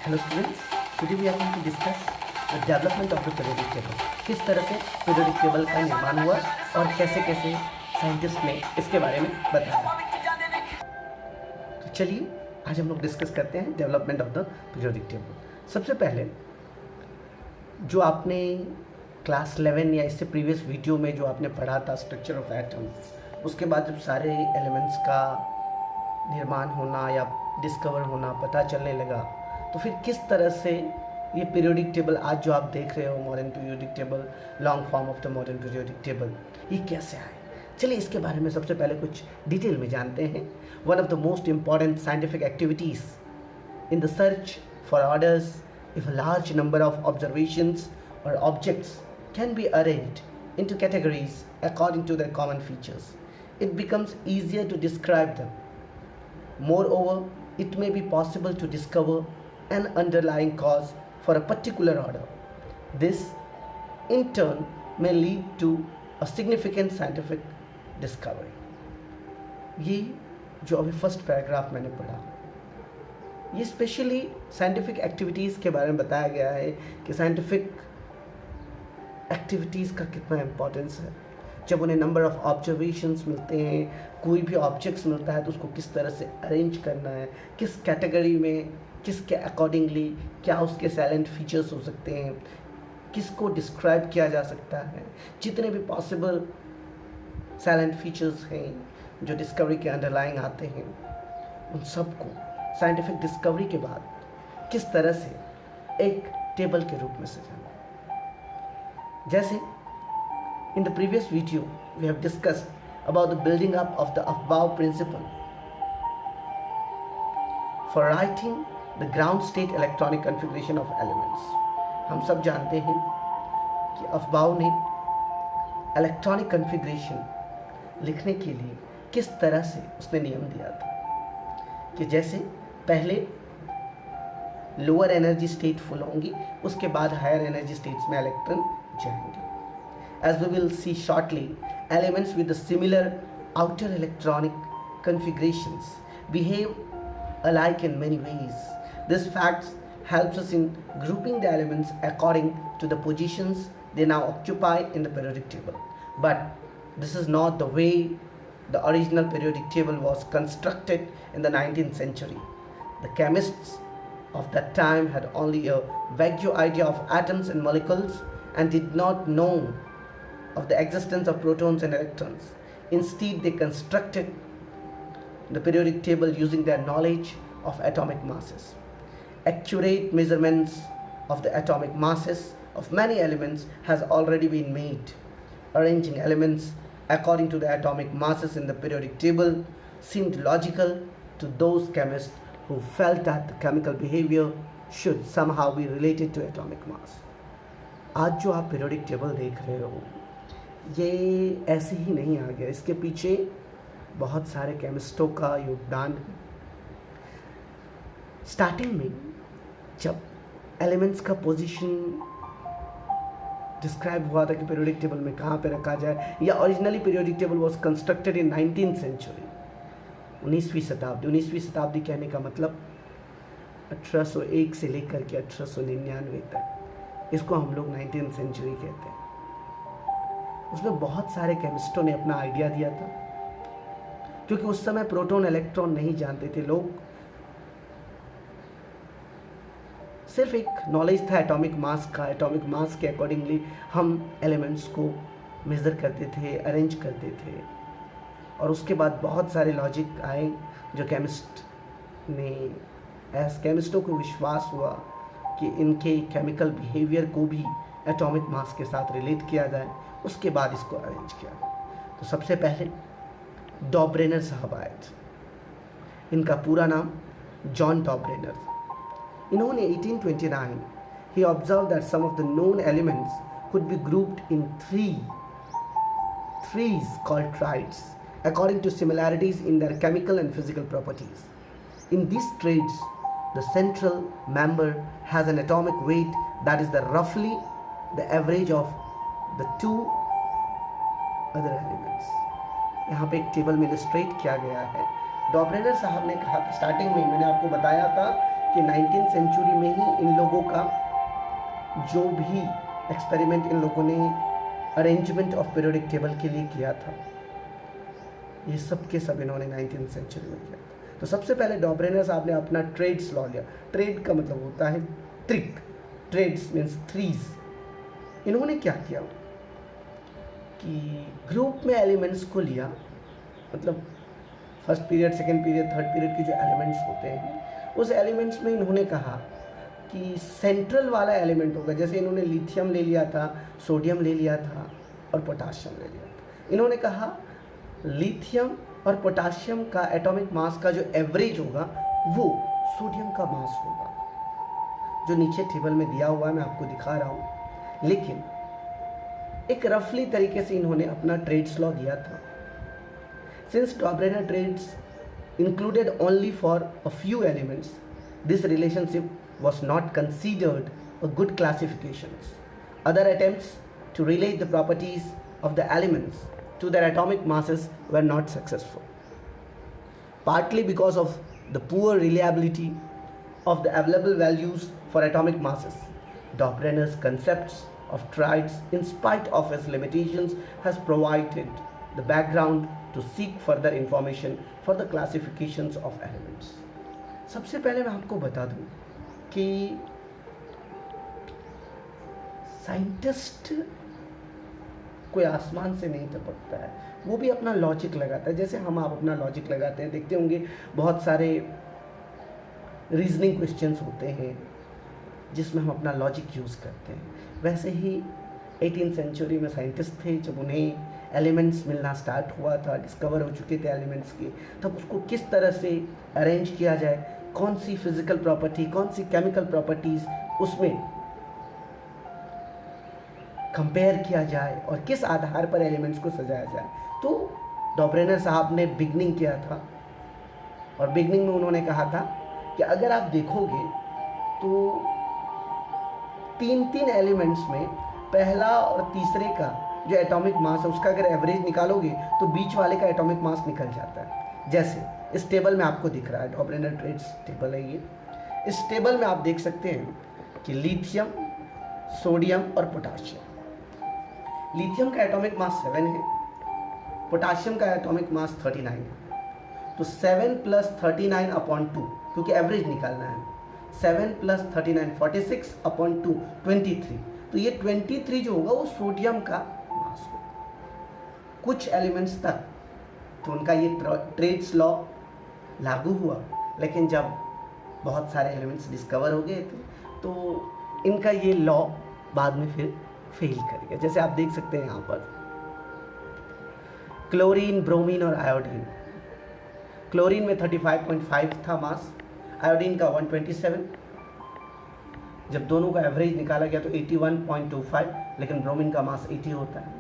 Hello students, today we are going to discuss the development of the periodic table. किस तरह से periodic table का निर्माण हुआ और कैसे कैसे साइंटिस्ट ने इसके बारे में बताया। तो चलिए आज हम लोग डिस्कस करते हैं development of the periodic table. सबसे पहले जो आपने क्लास 11 या इससे प्रीवियस वीडियो में जो आपने पढ़ा था स्ट्रक्चर ऑफ एटम, उसके बाद जब सारे एलिमेंट्स का निर्माण होना या डिस्कवर होना पता चलने लगा, तो फिर किस तरह से ये पीरियोडिक टेबल आज जो आप देख रहे हो modern periodic table, long form of the modern periodic table, ये कैसे आए। चलिए इसके बारे में सबसे पहले कुछ डिटेल में जानते हैं। One of the most important scientific activities in the search for orders if a large number of observations or objects can be arranged into categories according to their common features, it becomes easier to describe them. Moreover, it may be possible to discover an underlying cause for a particular order. This, in turn, may lead to a significant scientific discovery. ये जो अभी first paragraph मैंने पढ़ा, ये specially scientific activities के बारे में बताया गया है कि साइंटिफिक एक्टिविटीज़ का कितना इम्पोर्टेंस है। जब उन्हें नंबर ऑफ़ ऑब्जर्वेशंस मिलते हैं, कोई भी ऑब्जेक्ट्स मिलता है, तो उसको किस तरह से अरेंज करना है, किस कैटेगरी में, किसके अकॉर्डिंगली क्या उसके साइलेंट फीचर्स हो सकते हैं, किसको डिस्क्राइब किया जा सकता है। जितने भी पॉसिबल साइलेंट फीचर्स हैं जो डिस्कवरी के अंडरलाइंग आते हैं, उन सबको साइंटिफिक डिस्कवरी के बाद किस तरह से एक टेबल के रूप में सजाना। जैसे in the previous video we have discussed about the building up of the aufbau principle for writing the ground state electronic configuration of elements. हम सब जानते हैं कि अफबाव ने इलेक्ट्रॉनिक कॉन्फ़िगरेशन लिखने के लिए किस तरह से उसने नियम दिया था कि जैसे पहले लोअर एनर्जी स्टेट फुल होंगी, उसके बाद हायर एनर्जी स्टेट्स में इलेक्ट्रॉन जाएंगे। As we will see shortly, elements with similar outer electronic configurations behave alike in many ways. This fact helps us in grouping the elements according to the positions they now occupy in the periodic table. But this is not the way the original periodic table was constructed in the 19th century. The chemists of that time had only a vague idea of atoms and molecules and did not know of the existence of protons and electrons. Instead, they constructed the periodic table using their knowledge of atomic masses. Accurate measurements of the atomic masses of many elements has already been made. Arranging elements according to the atomic masses in the periodic table seemed logical to those chemists who felt that the chemical behavior should somehow be related to atomic mass. आज जो आप periodic table देख रहे हो, ये ऐसे ही नहीं आ गया, इसके पीछे बहुत सारे केमिस्टों का योगदान है। स्टार्टिंग में जब एलिमेंट्स का पोजीशन डिस्क्राइब हुआ था कि पीरियोडिक टेबल में कहाँ पे रखा जाए, या originally periodic table was constructed in 19th century, 19वीं शताब्दी। 19वीं शताब्दी कहने का मतलब 1801 से लेकर के 1899 तक, इसको हम लोग 19th सेंचुरी कहते हैं। उसमें बहुत सारे केमिस्टों ने अपना आइडिया दिया था, क्योंकि उस समय प्रोटॉन इलेक्ट्रॉन नहीं जानते थे लोग, सिर्फ एक नॉलेज था एटॉमिक मास का। एटॉमिक मास के अकॉर्डिंगली हम एलिमेंट्स को मेज़र करते थे, अरेंज करते थे, और उसके बाद बहुत सारे लॉजिक आए जो केमिस्ट ने, एज केमिस्टों को विश्वास हुआ कि इनके केमिकल बिहेवियर को भी एटॉमिक मास के साथ रिलेट किया जाए, उसके बाद इसको अरेंज किया। तो सबसे पहले डॉब्रेनर साहब आए थे। इनका पूरा नाम जॉन डॉब्रेनर। इन्होंने 1829 he observed that some of the known elements could be grouped in threes called triads according to similarities in their chemical and physical properties. In these triads, the central member has an atomic weight that is roughly the average of the two other elements. यहाँ पे एक table में illustrate किया गया है। डॉब्रेनर साहब ने कहा, स्टार्टिंग में मैंने आपको बताया था कि 19th सेंचुरी में ही इन लोगों का जो भी एक्सपेरिमेंट इन लोगों ने अरेंजमेंट ऑफ पीरियोडिक टेबल के लिए किया था, ये सब के सब इन्होंने 19th सेंचुरी में किया था। तो सबसे पहले डॉब्रेनर साहब ने अपना ट्रेड्स लॉ लिया। ट्रेड का मतलब होता है त्रिक, ट्रेड्स मीन्स थ्रीज। इन्होंने क्या किया कि ग्रुप में एलिमेंट्स को लिया, मतलब first period, second period, third period के जो एलिमेंट्स होते हैं, उस एलिमेंट्स में इन्होंने कहा कि सेंट्रल वाला एलिमेंट होगा। जैसे इन्होंने लिथियम ले लिया था, सोडियम ले लिया था और पोटाशियम ले लिया था। इन्होंने कहा लिथियम और पोटाशियम का एटॉमिक मास का जो एवरेज होगा वो सोडियम का मास होगा, जो नीचे टेबल में दिया हुआ है, मैं आपको दिखा रहा हूँ। लेकिन एक रफली तरीके से इन्होंने अपना ट्रेड्स लॉ दिया था। Since Dobereiner triads included only for a few elements, this relationship was not considered a good classification. Other attempts to relate the properties of the elements to their atomic masses were not successful, partly because of the poor reliability of the available values for atomic masses. Dobrener's concepts of triads, in spite of its limitations, has provided the background to seek further information for the classifications of elements. सबसे पहले मैं आपको बता दूं कि scientist कोई आसमान से नहीं टपकता है, वो भी अपना लॉजिक लगाता है। जैसे हम आप अपना लॉजिक लगाते हैं, देखते होंगे बहुत सारे रीजनिंग क्वेश्चंस होते हैं जिसमें हम अपना लॉजिक यूज़ करते हैं। वैसे ही 18th सेंचुरी में साइंटिस्ट थे, जब उन्हें एलिमेंट्स मिलना स्टार्ट हुआ था, डिस्कवर हो चुके थे एलिमेंट्स के, तब उसको किस तरह से अरेंज किया जाए, कौन सी फिजिकल प्रॉपर्टी, कौन सी केमिकल प्रॉपर्टीज़ उसमें कंपेयर किया जाए और किस आधार पर एलिमेंट्स को सजाया जाए। तो डॉब्रेनर साहब ने बिगनिंग किया था, और बिगनिंग में उन्होंने कहा था कि अगर आप देखोगे तो तीन एलिमेंट्स में पहला और तीसरे का जो एटॉमिक मास है उसका अगर एवरेज निकालोगे तो बीच वाले का एटॉमिक मास निकल जाता है। जैसे इस टेबल में आपको दिख रहा है, डॉब्रेनर ट्रेड्स टेबल है ये। इस टेबल में आप देख सकते हैं कि लिथियम, सोडियम और पोटाशियम। लिथियम का एटॉमिक मास 7 है, पोटाशियम का एटॉमिक मास 39 है। तो 7 + 39/2, क्योंकि एवरेज निकालना है, 7 + 39 46/2 23। तो ये 23 जो होगा वो सोडियम का मास होगा। कुछ एलिमेंट्स तक तो उनका ये ट्रेड्स लॉ लागू हुआ, लेकिन जब बहुत सारे एलिमेंट्स डिस्कवर हो गए थे तो इनका ये लॉ बाद में फिर फेल कर गया। जैसे आप देख सकते हैं यहाँ पर क्लोरीन, ब्रोमीन और आयोडीन। क्लोरीन में 35.5 था मास, आयोडीन का 127। जब दोनों का एवरेज निकाला गया तो 81.25, लेकिन ब्रोमीन का मास 80 होता है।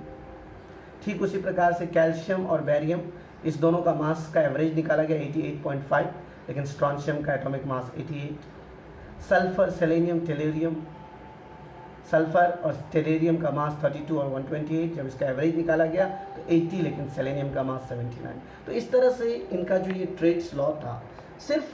ठीक उसी प्रकार से कैल्शियम और बैरियम, इस दोनों का मास का एवरेज निकाला गया 88.5, लेकिन स्ट्रॉन्शियम का atomic mass 88। Sulphur, selenium, टेलेरियम, sulphur और टेलेरियम का मास 32 और 128, जब इसका एवरेज निकाला गया तो 80, लेकिन सेलेनियम का मास 79। तो इस तरह से इनका जो ये ट्रेड्स लॉ था सिर्फ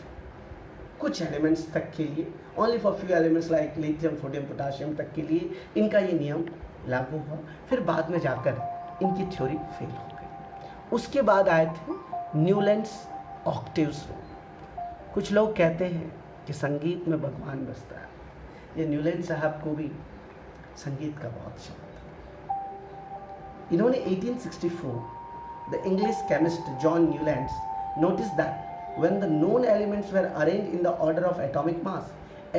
कुछ एलिमेंट्स तक के लिए, only for few elements like lithium, sodium, potassium तक के लिए इनका ये नियम लागू हुआ। फिर बाद में जाकर इनकी थ्योरी फेल हो गई। उसके बाद आए थे न्यूलैंड्स ऑक्टेव्स। कुछ लोग कहते हैं कि संगीत में भगवान बसता है। ये न्यूलैंड साहब को भी संगीत का बहुत शौक था। इन्होंने 1864 the English chemist John Newlands notice that when the known elements were arranged in the order of atomic mass,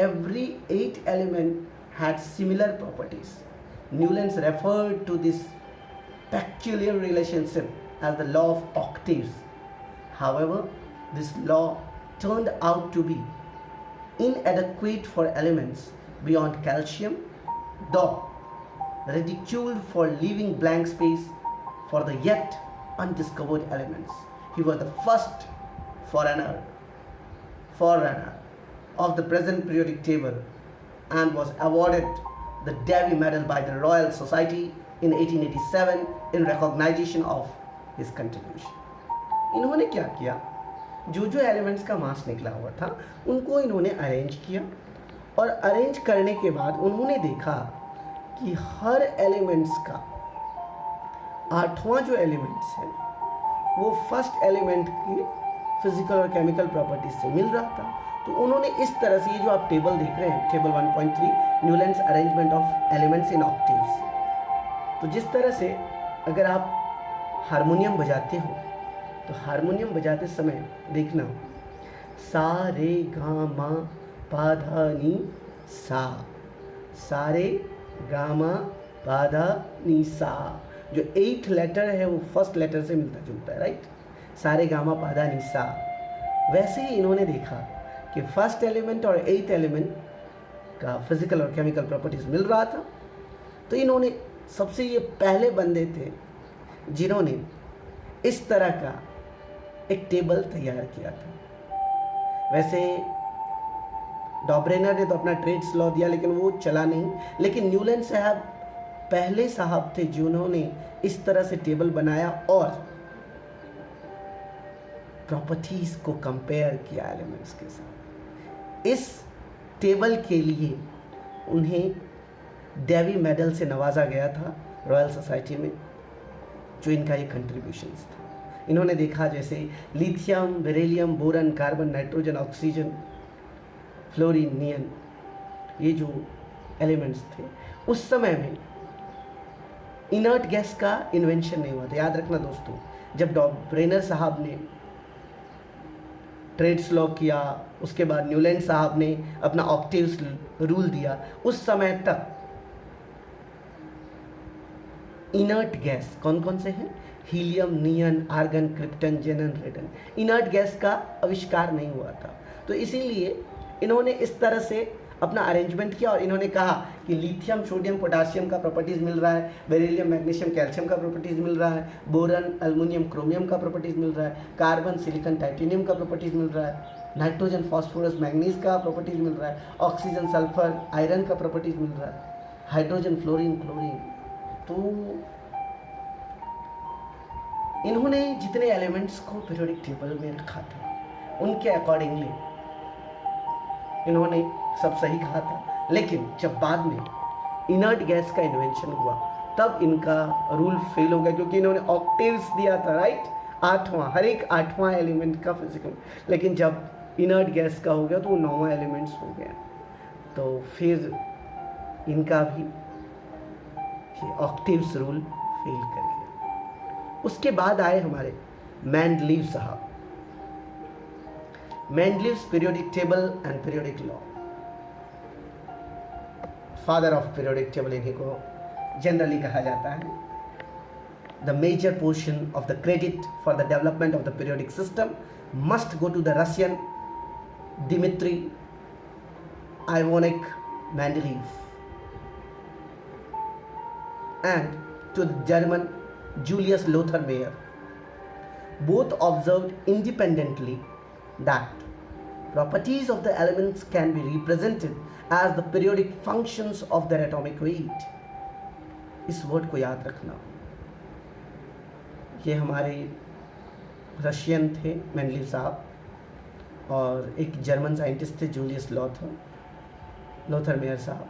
every 8 element had similar properties. Newlands referred to this peculiar relationship as the law of octaves. However, this law turned out to be inadequate for elements beyond calcium, though ridiculed for leaving blank space for the yet undiscovered elements. He was the first forerunner of the present periodic table and was awarded the Davy Medal by the Royal Society in 1887 in recognition of his contribution. इन्होंने क्या किया जो जो elements का मास निकला हुआ था उनको इन्होंने अरेंज किया, और अरेंज करने के बाद उन्होंने देखा कि हर एलिमेंट्स का आठवां जो एलिमेंट्स है वो फर्स्ट एलिमेंट की फिजिकल और केमिकल प्रॉपर्टीज से मिल रहा था। तो उन्होंने इस तरह से, ये जो आप टेबल देख रहे हैं, table 1.3 Newlands arrangement of elements in octaves, तो जिस तरह से अगर आप हारमोनियम बजाते हो तो हारमोनियम बजाते समय देखना, सा रे गा मा पा धा नी सा, सा रे गा मा पा धा नी सा, जो 8th लेटर है वो फर्स्ट लेटर से मिलता जुलता है, राइट, सारे गामा पादा नी सा। वैसे ही इन्होंने देखा कि फर्स्ट एलिमेंट और 8th एलिमेंट का फिजिकल और केमिकल प्रॉपर्टीज मिल रहा था। तो इन्होंने सबसे, ये पहले बंदे थे जिन्होंने इस तरह का एक टेबल तैयार किया था। वैसे डॉब्रेनर ने तो अपना ट्रेड्स लॉ दिया लेकिन वो चला नहीं, लेकिन न्यूलैंड साहब पहले साहब थे जिन्होंने इस तरह से टेबल बनाया और प्रॉपर्टीज को कंपेयर किया एलिमेंट्स के साथ। इस टेबल के लिए उन्हें डेवी मेडल से नवाजा गया था रॉयल सोसाइटी में, जो इनका ये कंट्रीब्यूशंस था। इन्होंने देखा जैसे lithium, beryllium, boron, carbon, nitrogen, oxygen, fluorine, neon, ये जो एलिमेंट्स थे उस समय में इनर्ट गैस का इन्वेंशन नहीं हुआ था। याद रखना दोस्तों, जब डॉब्रेनर साहब ने ट्रेड्स लॉ किया, उसके बाद न्यूलैंड साहब ने अपना ऑक्टेव्स रूल दिया, उस समय तक इनर्ट गैस कौन कौन से हैं? हीलियम, नियन, आर्गन, क्रिप्टन, जेनन, रेडन, इनर्ट गैस का आविष्कार नहीं हुआ था। तो इसीलिए इन्होंने इस तरह से अपना अरेंजमेंट किया और इन्होंने कहा कि लिथियम, सोडियम, पोटासियम का प्रॉपर्टीज़ मिल रहा है, बेरिलियम, मैग्नीशियम, कैल्शियम का प्रॉपर्टीज़ मिल रहा है, बोरन, एल्युमिनियम, क्रोमियम का प्रॉपर्टीज़ मिल रहा है, कार्बन, सिलिकॉन, टाइटेनियम का प्रॉपर्टीज़ मिल रहा है, नाइट्रोजन, फास्फोरस, मैंगनीज का प्रॉपर्टीज़ मिल रहा है, ऑक्सीजन, सल्फर, आयरन का प्रॉपर्टीज़ मिल रहा है, हाइड्रोजन, फ्लोरीन, क्लोरीन। तो इन्होंने जितने एलिमेंट्स को पीरियोडिक टेबल में रखा था उनके अकॉर्डिंगली इन्होंने सब सही कहा था, लेकिन जब बाद में इनर्ट गैस का इन्वेंशन हुआ तब इनका रूल फेल हो गया, क्योंकि इन्होंने ऑक्टेव्स दिया था, राइट, आठवां, हर एक आठवां एलिमेंट का फिजिकल, लेकिन जब इनर्ट गैस का हो गया तो वो 9वां एलिमेंट्स हो गया। तो फिर इनका भी ऑक्टेव्स रूल फेल कर गया। उसके बाद आए हमारे मेंडलीव साहब, Mendeleev's periodic table and periodic law, father of periodic table इन्हीं को जनरली कहा जाता है। The major portion of the credit for the development of the periodic system must go to the Russian Dimitri Ivanovich Mendeleev and to the German Julius Lothar Mayer. Both observed independently that properties of the elements can be represented as the periodic functions of their atomic weight. इस word को याद रखना। ये हमारे Russian थे Mendeleev साहब और एक जर्मन साइंटिस्ट थे जूलियस लोथर मेयर साहब।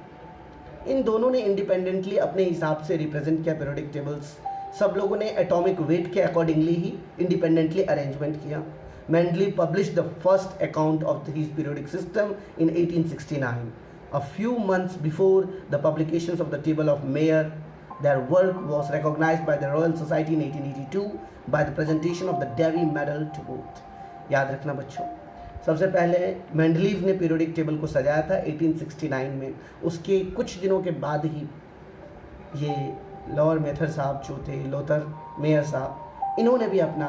इन दोनों ने इंडिपेंडेंटली अपने हिसाब से रिप्रेजेंट किया पीरियोडिक टेबल्स। सब लोगों ने एटॉमिक वेट के अकॉर्डिंगली ही इंडिपेंडेंटली अरेंजमेंट किया। Mendeleev published the first account of his periodic system in 1869. A few months before the publications of the table of Mayer, their work was recognized by the Royal Society in 1882 by the presentation of the Davy Medal to both. याद रखना बच्चों, सबसे पहले Mendeleev ने periodic table को सजाया था 1869 में। उसके कुछ दिनों के बाद ही ये लॉर मेथर साहब जो थे, लोथर मेयर साहब, इन्होंने भी अपना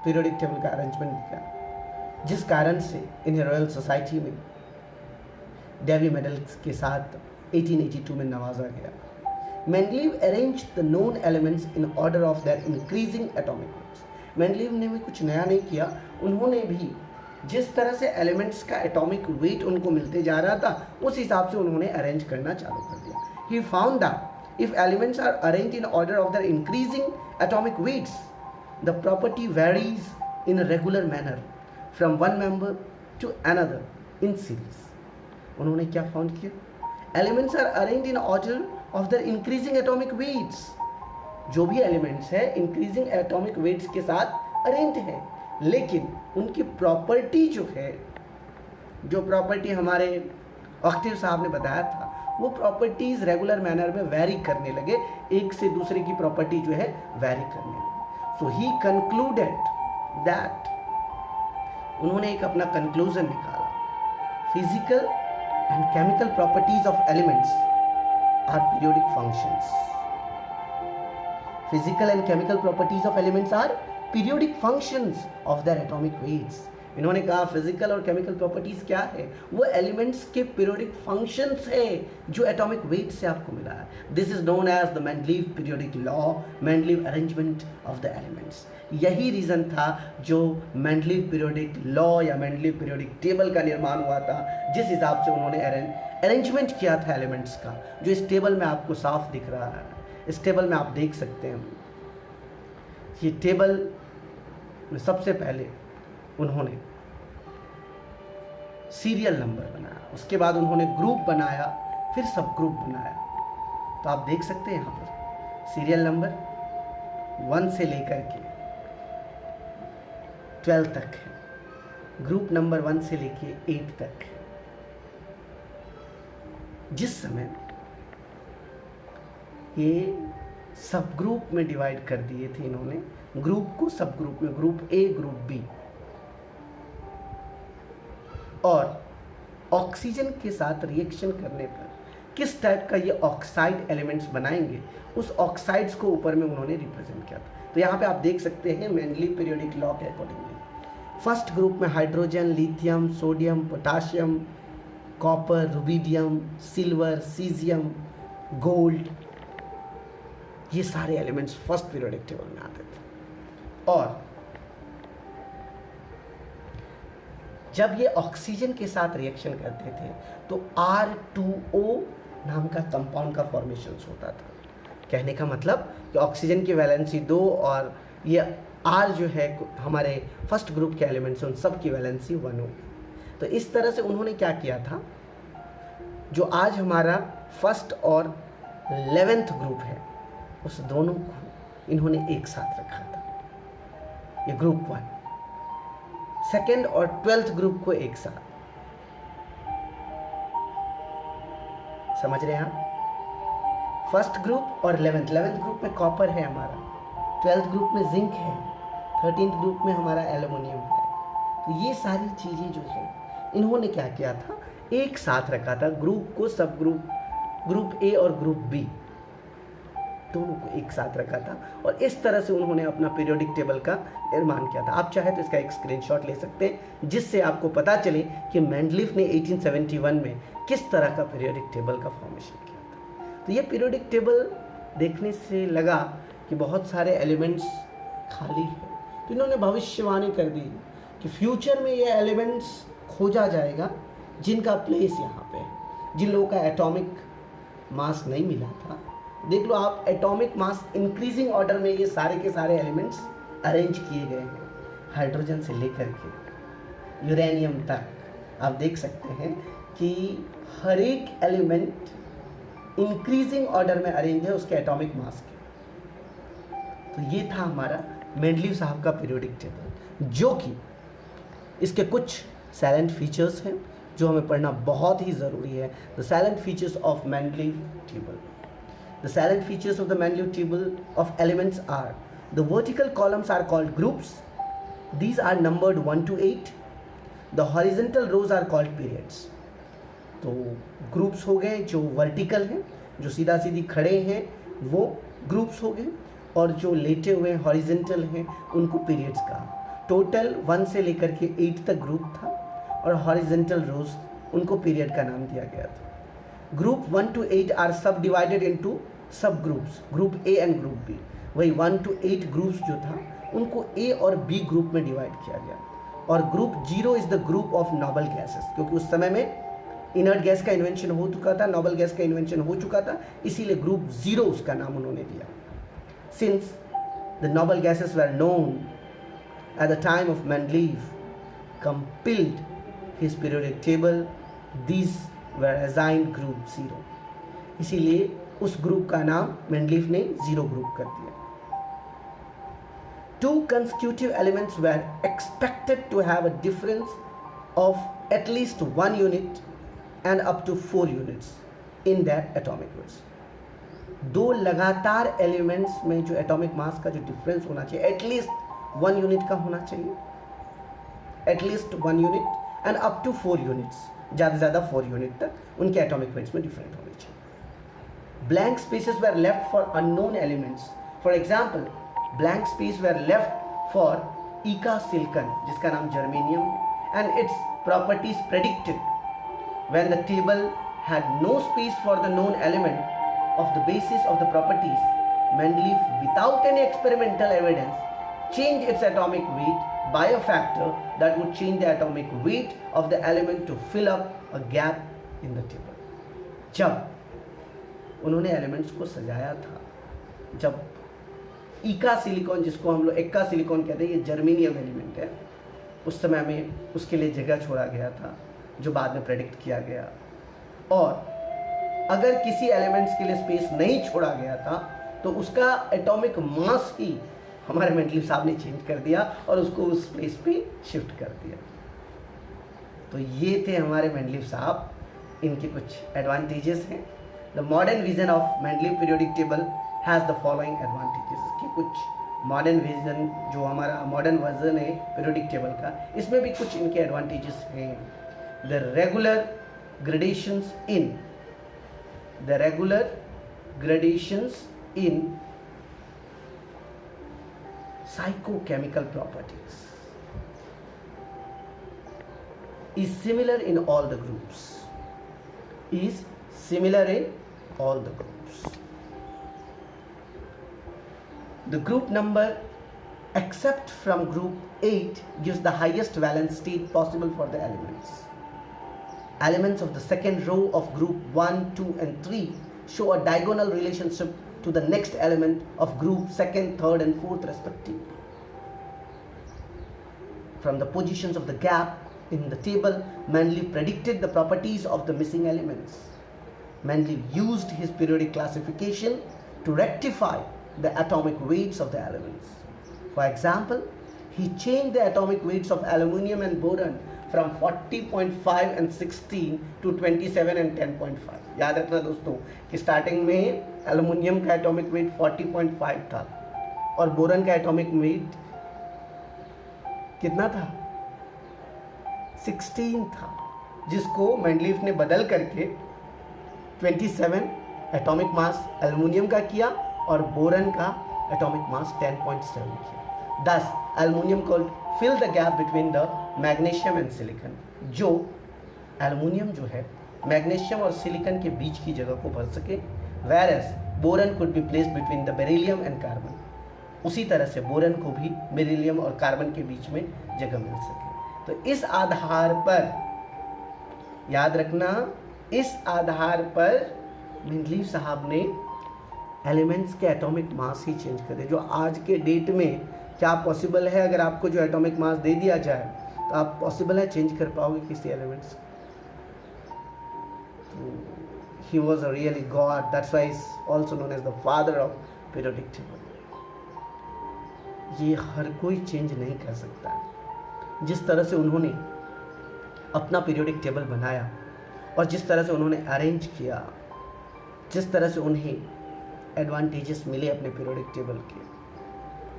पीरियोडिक टेबल का अरेंजमेंट किया, जिस कारण से इन्हें रॉयल सोसाइटी में डेवी मेडल के साथ 1882 में नवाजा गया। Mendeleev arranged the known elements in order of their increasing atomic weights. Mendeleev ने भी कुछ नया नहीं किया, उन्होंने भी जिस तरह से एलिमेंट्स का एटॉमिक वेट उनको मिलते जा रहा था उस हिसाब से उन्होंने अरेंज करना चालू कर दिया। He found that if elements are arranged in order of their increasing atomic weights, the property varies in a regular manner from one member to another in series. उन्होंने क्या फाउंड किया? Elements are arranged in order of their increasing atomic weights. जो भी elements है increasing atomic weights के साथ arranged है, लेकिन उनकी प्रॉपर्टी जो है, जो प्रॉपर्टी हमारे ऑक्टेव साहब ने बताया था, वो प्रॉपर्टीज रेगुलर मैनर में वैरी करने लगे, एक से दूसरे की प्रॉपर्टी जो है वैरी करने लगे। सो ही कंक्लूडेड दैट, उन्होंने एक अपना कंक्लूजन निकाला, physical and chemical properties of elements are periodic functions. Physical and chemical properties of elements are periodic functions of their atomic weights. इन्होंने कहा फिजिकल और केमिकल प्रॉपर्टीज क्या है? वो एलिमेंट्स के पीरियोडिक फंक्शंस है जो एटॉमिक वेट से आपको मिला है। This is known as the Mendeleev periodic law, Mendeleev arrangement of the elements. यही रीजन था जो मेंडलीव पीरियोडिक लॉ या मेंडलीव पीरियोडिक टेबल का निर्माण हुआ था, जिस हिसाब से उन्होंने अरेंजमेंट किया था एलिमेंट्स का, जो इस टेबल में आपको साफ दिख रहा है। इस टेबल में आप देख सकते हैं, ये टेबल में सबसे पहले उन्होंने सीरियल नंबर बनाया, उसके बाद उन्होंने ग्रुप बनाया, फिर सब ग्रुप बनाया। तो आप देख सकते हैं यहाँ पर सीरियल नंबर 1 से लेकर के 12 तक है, ग्रुप नंबर 1 से लेके 8 तक है। जिस समय ये सब ग्रुप में डिवाइड कर दिए थे इन्होंने, ग्रुप को सब ग्रुप में, ग्रुप ए, ग्रुप बी, और ऑक्सीजन के साथ रिएक्शन करने पर किस टाइप का ये ऑक्साइड एलिमेंट्स बनाएंगे, उस ऑक्साइड्स को ऊपर में उन्होंने रिप्रेजेंट किया था। तो यहाँ पे आप देख सकते हैं मेंडलीव पीरियोडिक लॉ के अकॉर्डिंगली फर्स्ट ग्रुप में hydrogen, lithium, sodium, potassium, copper, rubidium, silver, caesium, gold, ये सारे एलिमेंट्स फर्स्ट पीरियोडिक टेबल में आते थे। और जब ये ऑक्सीजन के साथ रिएक्शन करते थे तो R2O नाम का कंपाउंड का फॉर्मेशन होता था। कहने का मतलब कि ऑक्सीजन की वैलेंसी 2 और ये R जो है हमारे फर्स्ट ग्रुप के एलिमेंट्स, उन सब की वैलेंसी 1 होगी। तो इस तरह से उन्होंने क्या किया था, जो आज हमारा फर्स्ट और 11th ग्रुप है, उस दोनों को इन्होंने एक साथ रखा था। ये ग्रुप 1, सेकेंड और 12th ग्रुप को एक साथ, समझ रहे हैं आप? फर्स्ट ग्रुप और 11th ग्रुप में कॉपर है हमारा, 12th ग्रुप में जिंक है, 13th ग्रुप में हमारा एल्युमिनियम है। तो ये सारी चीज़ें जो है इन्होंने क्या किया था, एक साथ रखा था ग्रुप को, सब ग्रुप, ग्रुप ए और ग्रुप बी दोनों को एक साथ रखा था, और इस तरह से उन्होंने अपना पीरियोडिक टेबल का निर्माण किया था। आप चाहे तो इसका एक स्क्रीनशॉट ले सकते हैं, जिससे आपको पता चले कि मेंडलीव ने 1871 में किस तरह का पीरियोडिक टेबल का फॉर्मेशन किया था। तो ये पीरियोडिक टेबल देखने से लगा कि बहुत सारे एलिमेंट्स खाली है, तो इन्होंने भविष्यवाणी कर दी कि फ्यूचर में ये एलिमेंट्स खोजा जाएगा जिनका प्लेस यहाँ पे है, जिन लोगों का एटॉमिक मास नहीं मिला था। देख लो आप, एटॉमिक मास इंक्रीजिंग ऑर्डर में ये सारे के सारे एलिमेंट्स अरेंज किए गए हैं, हाइड्रोजन से लेकर के यूरेनियम तक। आप देख सकते हैं कि हर एक एलिमेंट इंक्रीजिंग ऑर्डर में अरेंज है उसके एटॉमिक मास के। तो ये था हमारा मेंडलीव साहब का पीरियोडिक टेबल, जो कि इसके कुछ साइलेंट फीचर्स हैं जो हमें पढ़ना बहुत ही ज़रूरी है। The salient features of Mendeleev table. The silent features of the Mendeleev table of elements are: the vertical columns are called groups. These are numbered 1 to 8. The horizontal rows are called periods. तो groups हो गए जो vertical हैं, जो सीधा सीधी खड़े हैं, वो ग्रुप्स हो गए, और जो लेटे हुए हॉरिजेंटल हैं उनको पीरियड्स कहा। टोटल 1 से लेकर के 8 तक ग्रुप था, और हॉरिजेंटल रोज उनको पीरियड का नाम दिया गया था। Group 1 to 8 are subdivided into subgroups, group A and group B. वही 1 to 8 ग्रुप्स जो था उनको ए और बी ग्रुप में डिवाइड किया गया। और group 0 is the group of noble gases, क्योंकि उस समय में इनर्ट गैस का इन्वेंशन हो चुका था, नोबल गैस का इन्वेंशन हो चुका था, इसीलिए ग्रुप 0 उसका नाम उन्होंने दिया। Since the noble gases were known at the time of Mendeleev, compiled his periodic table, these were assigned group 0. इसीलिए उस ग्रुप का नाम मेंडलीफ ने 0 ग्रुप कर दिया. 2 consecutive elements were expected to have a difference of at least 1 unit and up to 4 units in their atomic weights. 2 लगातार elements में जो एटॉमिक मास का जो डिफरेंस होना चाहिए एटलीस्ट 1 यूनिट का होना चाहिए, at least 1 unit and up to 4 units, ज़्यादा से ज़्यादा 4 यूनिट तक उनके एटॉमिक वेट्स में डिफरेंट होने चाहिए. Blank spaces were left for unknown elements. For example blank space were left for eka silicon जिसका नाम जर्मेनियम है and its properties predicted when the table had no space for the known element of the basis of the properties. Mendeleev, without any experimental evidence, changed its atomic weight by a factor that would change the atomic weight of the element to fill up a gap in the table. जब उन्होंने elements को सजाया था, जब ईका silicon जिसको हम लोग Ekka silicon कहते हैं, ये जर्मेनियम एलिमेंट है, उस समय में उसके लिए जगह छोड़ा गया था जो बाद में प्रेडिक्ट किया गया. और अगर किसी एलिमेंट्स के लिए स्पेस नहीं छोड़ा गया था तो उसका एटॉमिक मास ही हमारे मेंडलीव साहब ने चेंज कर दिया और उसको उस प्लेस पे शिफ्ट कर दिया. तो ये थे हमारे मेंडलीव साहब, इनके कुछ एडवांटेजेस हैं. The modern vision of Mendeleev periodic table has the following advantages. इसके कुछ मॉडर्न विजन जो हमारा मॉडर्न वर्जन है पीरियोडिक टेबल का, इसमें भी कुछ इनके एडवांटेजेस हैं. The regular gradations in psychochemical properties is similar in all the groups. The group number except from group 8 gives the highest valence state possible for the elements. Elements of the second row of group 1, 2 and 3 show a diagonal relationship to the next element of group 2nd, 3rd and 4th respectively. From the positions of the gap in the table, Mendeleev predicted the properties of the missing elements. Mendeleev used his periodic classification to rectify the atomic weights of the elements. For example, he changed the atomic weights of aluminium and boron from 40.5 and 16 to 27 and 10.5. याद रखना दोस्तों कि starting में aluminium का atomic weight 40.5 था और boron का atomic weight कितना था? 16 था, जिसको मेंडलीफ ने बदल करके 27 एटॉमिक मास एल्युमिनियम का किया और बोरन का एटॉमिक मास 10.7 किया. Thus, aluminium could fill the gap between the magnesium and silicon. जो एल्युमिनियम जो है मैग्नीशियम और सिलिकॉन के बीच की जगह को भर सके, whereas boron could be placed between the beryllium and carbon. उसी तरह से बोरन को भी बेरिलियम और कार्बन के बीच में जगह मिल सके. तो इस आधार पर याद रखना, इस आधार पर मेंडलीव साहब ने एलिमेंट्स के एटॉमिक मास ही चेंज कर दिए. जो आज के डेट में क्या पॉसिबल है? अगर आपको जो एटॉमिक मास दे दिया जाए तो आप पॉसिबल है चेंज कर पाओगे किसी एलिमेंट्स? तो he was a really god, that's why is also known as the father of periodic table. ये हर कोई चेंज नहीं कर सकता. जिस तरह से उन्होंने अपना पीरियोडिक टेबल बनाया और जिस तरह से उन्होंने अरेंज किया, जिस तरह से उन्हें एडवांटेजेस मिले अपने पीरियोडिक टेबल के,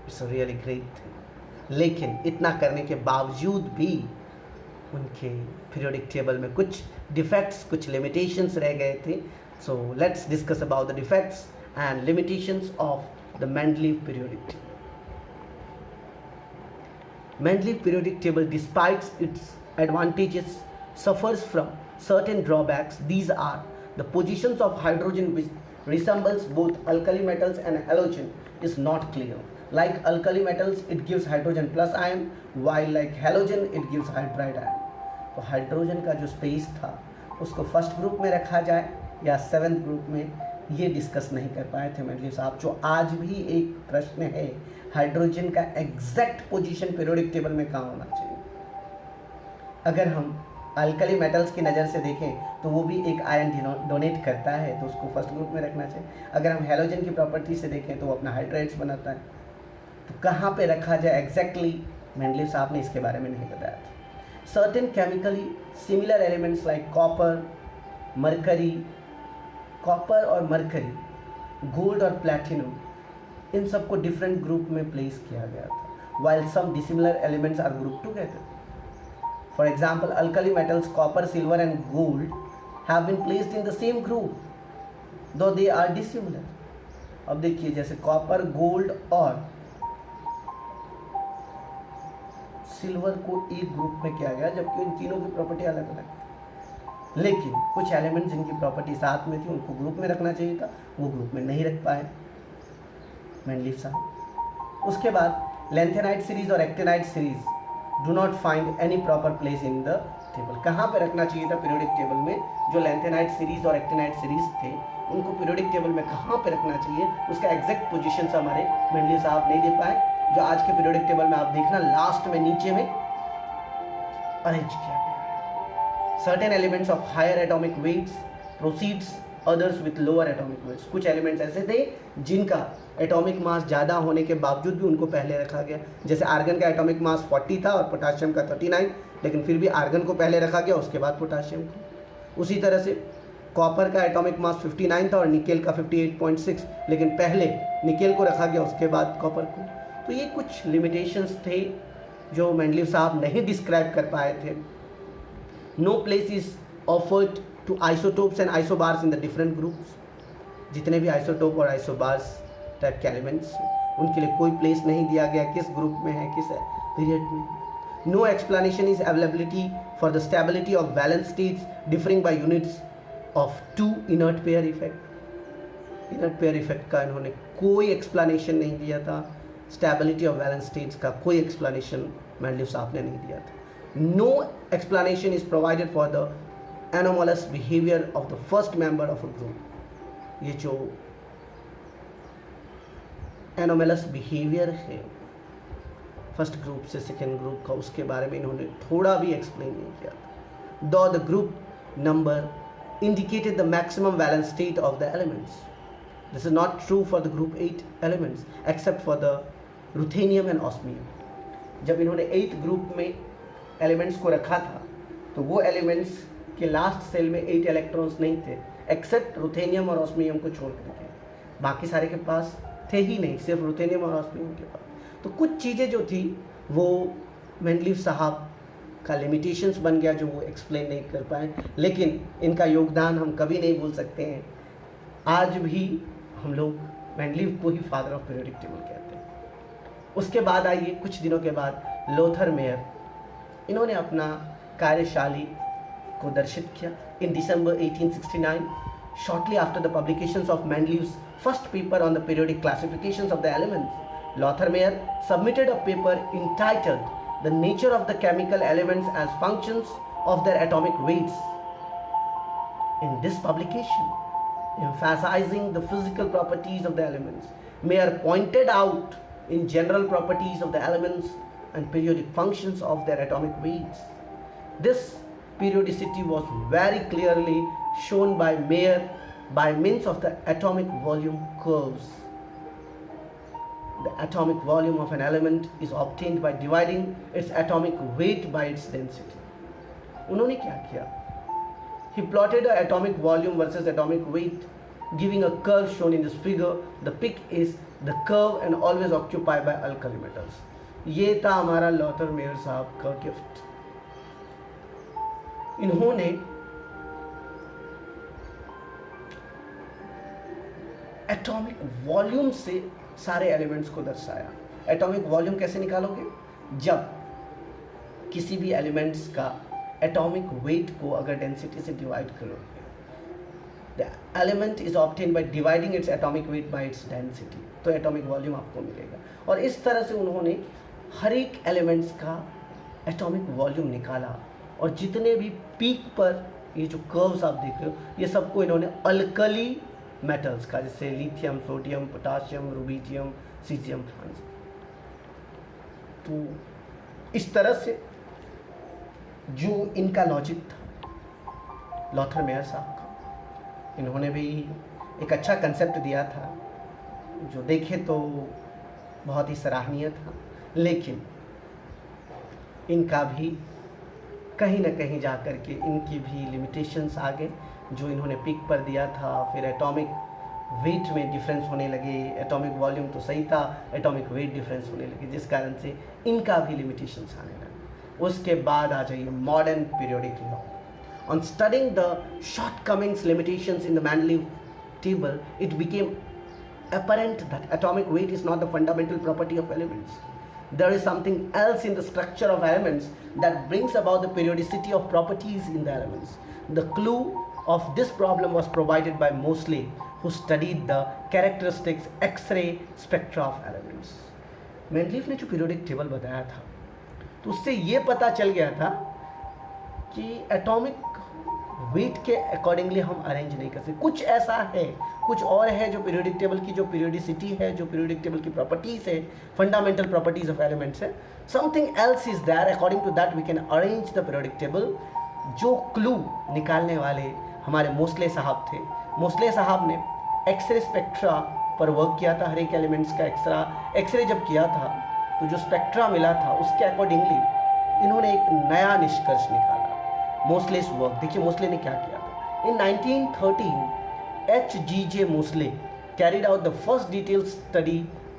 इट्स रियली ग्रेट. लेकिन इतना करने के बावजूद भी उनके पीरियोडिक टेबल में कुछ डिफेक्ट्स, कुछ लिमिटेशंस रह गए थे. So let's discuss about the defects and limitations of the Mendeleev periodic table. Mendeleev periodic table, despite its advantages, suffers from certain drawbacks. These are the positions of hydrogen, which resembles both alkali metals and halogen, is not clear. Like alkali metals, it gives hydrogen plus ion, while like halogen, it gives hydride ion. तो hydrogen का जो space था उसको first group में रखा जाए या seventh group में, ये डिस्कस नहीं कर पाए थे मेंडलीव साहब. जो आज भी एक प्रश्न है, हाइड्रोजन का एग्जैक्ट पोजीशन पीरियोडिक टेबल में कहाँ होना चाहिए. अगर हम अल्कली मेटल्स की नज़र से देखें तो वो भी एक आयन डोनेट करता है, तो उसको फर्स्ट ग्रुप में रखना चाहिए। अगर हम हेलोजन की प्रॉपर्टी से देखें तो वो अपना हाइड्राइड्स बनाता है। तो कहाँ पे रखा जाए एग्जैक्टली मेंडलीव साहब ने इसके बारे में नहीं बताया था। Certain chemically similar elements like copper, mercury, copper और मरकरी, गोल्ड और प्लैटिनम, इन सबको डिफरेंट ग्रुप में प्लेस किया गया था, while some dissimilar elements are grouped together. For example, alkali metals copper, silver and gold have been placed in the same group, though they are dissimilar. अब देखिए जैसे copper, gold और silver को एक ग्रुप में किया गया, जबकि इन तीनों की प्रॉपर्टी अलग अलग थी। लेकिन कुछ एलिमेंट्स जिनकी प्रॉपर्टी साथ में थी उनको ग्रुप में रखना चाहिए था, वो ग्रुप में नहीं रख पाए मेंडलीव साहब। उसके बाद लैंथेनाइट सीरीज और actinide series do not find any proper place in the table. कहाँ पे रखना चाहिए था पीरियोडिक टेबल में? जो लैंथेनाइट सीरीज और एक्टिनाइट सीरीज थे उनको पीरियोडिक टेबल में कहाँ पे रखना चाहिए, उसका एग्जैक्ट पोजीशन हमारे मेंडलीव साहब नहीं दे पाए। जो आज के पीरियोडिक टेबल में आप देखना लास्ट में नीचे में अरेंज किया गया है। Certain elements of higher atomic weights proceeds others with lower atomic weights. कुछ एलिमेंट्स ऐसे थे जिनका एटॉमिक मास ज़्यादा होने के बावजूद भी उनको पहले रखा गया, जैसे आर्गन का एटॉमिक मास 40 था और पोटाशियम का 39, लेकिन फिर भी आर्गन को पहले रखा गया, उसके बाद पोटाशियम को। उसी तरह से कॉपर का एटॉमिक मास 59 था और निकेल का 58.6, लेकिन पहले निकेल को रखा गया, उसके बाद कॉपर को। तो ये कुछ लिमिटेशंस थे जो मेंडलीव साहब नहीं डिस्क्राइब कर पाए थे। No place is offered to isotopes and isobars in the different groups. जितने भी आइसोटोप और आइसोबार्स टाइप के एलिमेंट्स उनके लिए कोई प्लेस नहीं दिया गया, किस ग्रुप में है, किस पीरियड में। No explanation is availability for the stability of valence states differing by units of 2 inert pair effect. Inert pair effect का इन्होंने कोई एक्सप्लेनेशन नहीं दिया था। स्टेबिलिटी ऑफ वैलेंस स्टेट्स का कोई एक्सप्लेनेशन मेंडलीव साहब ने नहीं दिया था। No explanation is provided for the anomalous behavior of the first member of a group। ये जो anomalous behavior है फर्स्ट ग्रुप से सेकेंड ग्रुप का, उसके बारे में इन्होंने थोड़ा भी एक्सप्लेन नहीं किया। Though the group number indicated the maximum valence state of the elements, this is not true for the group 8 elements except for the ruthenium and osmium। जब इन्होंने 8th ग्रुप में एलिमेंट्स को रखा था तो वो एलिमेंट्स कि लास्ट सेल में 8 इलेक्ट्रॉन्स नहीं थे एक्सेप्ट रुथेनियम और ऑस्मियम को छोड़ करके, बाकी सारे के पास थे ही नहीं, सिर्फ रुथेनियम और ऑस्मियम के पास। तो कुछ चीज़ें जो थी वो मेंडलीव साहब का लिमिटेशंस बन गया जो वो एक्सप्लेन नहीं कर पाए, लेकिन इनका योगदान हम कभी नहीं भूल सकते हैं। आज भी हम लोग मेंडलीव को ही फादर ऑफ पीरियोडिक टेबल कहते हैं। उसके बाद आइए कुछ दिनों के बाद लोथर मेयर, इन्होंने अपना कार्यशाली को दर्शित किया। इन December 1869, shortly after the publications of Mendeleev's first paper on the periodic classifications of the elements, Lothar Meyer submitted a paper entitled "The Nature of the Chemical Elements as Functions of Their Atomic Weights." In this publication, emphasizing the physical properties of the elements, Meyer pointed out in general properties of the elements and periodic functions of their atomic weights. This periodicity was very clearly shown by Meyer by means of the atomic volume curves. The atomic volume of an element is obtained by dividing its atomic weight by its density. उन्होंने क्या किया? He plotted the atomic volume versus atomic weight, giving a curve shown in this figure. The peak is the curve and always occupied by alkali metals. ये था हमारा Lothar mayor साहब का gift. इन्होंने atomic volume से सारे elements को दर्शाया। एटॉमिक वॉल्यूम कैसे निकालोगे? जब किसी भी एलिमेंट्स का एटॉमिक वेट को अगर डेंसिटी से डिवाइड करोगे, the element is obtained by dividing its atomic weight by its density, तो एटॉमिक वॉल्यूम आपको मिलेगा। और इस तरह से उन्होंने हर एक एलिमेंट्स का एटॉमिक वॉल्यूम निकाला, और जितने भी पीक पर ये जो कर्व्स आप देख रहे हो, ये सबको इन्होंने अल्कली मेटल्स का, जैसे lithium, sodium, potassium, rubidium, caesium, France, तो इस तरह से जो इनका लॉजिक था लॉथर मेयर साहब का, इन्होंने भी एक अच्छा कंसेप्ट दिया था जो देखे तो बहुत ही सराहनीय था, लेकिन इनका भी कहीं ना कहीं जा कर के इनकी भी लिमिटेशंस आ गए। जो इन्होंने पिक पर दिया था, फिर एटॉमिक वेट में डिफरेंस होने लगे, एटॉमिक वॉल्यूम तो सही था, एटॉमिक वेट डिफरेंस होने लगे, जिस कारण से इनका भी लिमिटेशंस आने लगे। उसके बाद आ जाइए modern periodic law. On studying the shortcomings limitations in the Mendeleev table, it became apparent that atomic weight is not the fundamental property of elements. There is something else in the structure of elements that brings about the periodicity of properties in the elements. The clue of this problem was provided by Moseley, who studied the characteristics X-ray spectra of elements. Mendeleev ने जो periodic table बताया था तो उससे ये पता चल गया था कि एटॉमिक वेट के अकॉर्डिंगली हम अरेंज नहीं कर सकते। कुछ ऐसा है, कुछ और है जो पीरियोडिक टेबल की जो पीरियोडिसिटी है, जो पीरियोडिक टेबल की प्रॉपर्टीज़ है, फंडामेंटल प्रॉपर्टीज़ ऑफ एलिमेंट्स है, something else is there, according to that we can arrange the periodic table. जो क्लू निकालने वाले हमारे मोस्ले साहब थे। मोस्ले साहब ने एक्सरे स्पेक्ट्रा पर वर्क किया था, हर एक एलिमेंट्स का एक्सरे जब किया था तो जो स्पेक्ट्रा मिला था उसके अकॉर्डिंगली इन्होंने एक नया निष्कर्ष निकाला, मोस्ले's वर्क। देखिए मोस्ले ने क्या किया था। इन 1913 H.G.J. Moseley carried out the first detailed study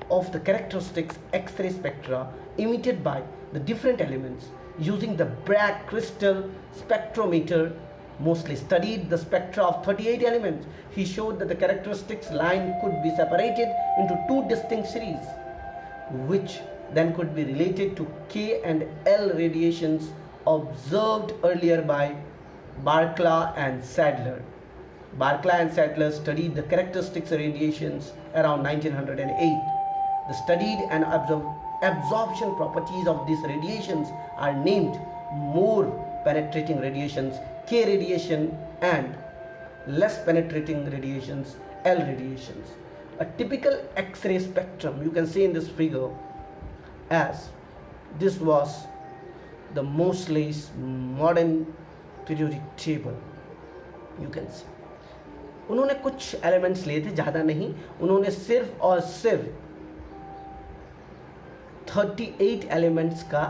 of the characteristics X-ray spectra emitted by the different elements using the Bragg crystal spectrometer. Moseley studied the spectra of 38 elements. He showed that the characteristics line could be separated into two distinct series, which then could be related to K and L radiations observed earlier by Barkla and Sadler. Barkla and Sadler studied the characteristics radiations around 1908. The studied and absorption properties of these radiations are named more penetrating radiations, K radiation, and less penetrating radiations, L radiations. A typical X-ray spectrum you can see in this figure, as this was the Moseley's modern periodic table. You can see उन्होंने कुछ elements लिए थे, ज़्यादा नहीं। उन्होंने सिर्फ और सिर्फ 38 एलिमेंट्स का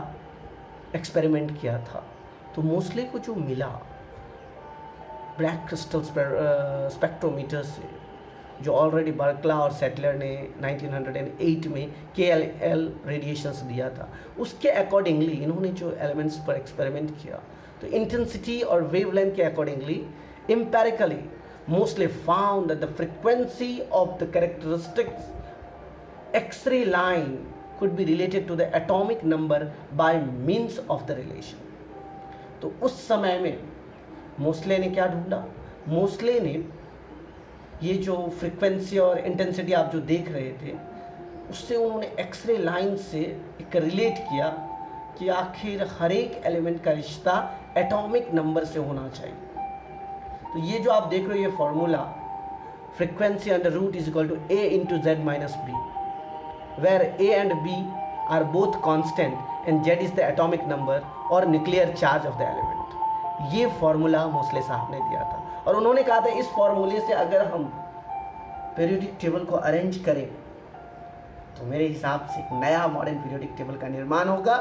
एक्सपेरिमेंट किया था। तो मोस्ले को जो मिला ब्रैग क्रिस्टल स्पेक्ट्रोमीटर से, जो ऑलरेडी बर्कला और सेटलर ने 1908 में KL रेडिएशंस दिया था, उसके अकॉर्डिंगली इन्होंने जो एलिमेंट्स पर एक्सपेरिमेंट किया तो इंटेंसिटी और वेवलेंथ के accordingly empirically Moseley found that the frequency of the characteristics X-ray line could be related to the atomic number by means of the relation. तो उस समय में मोस्ले ने क्या ढूंढा? मोस्ले ने ये जो फ्रीक्वेंसी और इंटेंसिटी आप जो देख रहे थे उससे उन्होंने एक्सरे लाइन से एक रिलेट किया कि आखिर हर एक एलिमेंट का रिश्ता एटॉमिक नंबर से होना चाहिए। तो ये जो आप देख रहे हो ये formula frequency under root is equal to A into Z minus B, where A and B are both constant and Z is the atomic number और nuclear charge of the element. ये फॉर्मूला मोस्ले साहब ने दिया था और उन्होंने कहा था इस फॉर्मूले से अगर हम पीरियोडिक टेबल को अरेंज करें तो मेरे हिसाब से एक नया मॉडर्न पीरियोडिक टेबल का निर्माण होगा।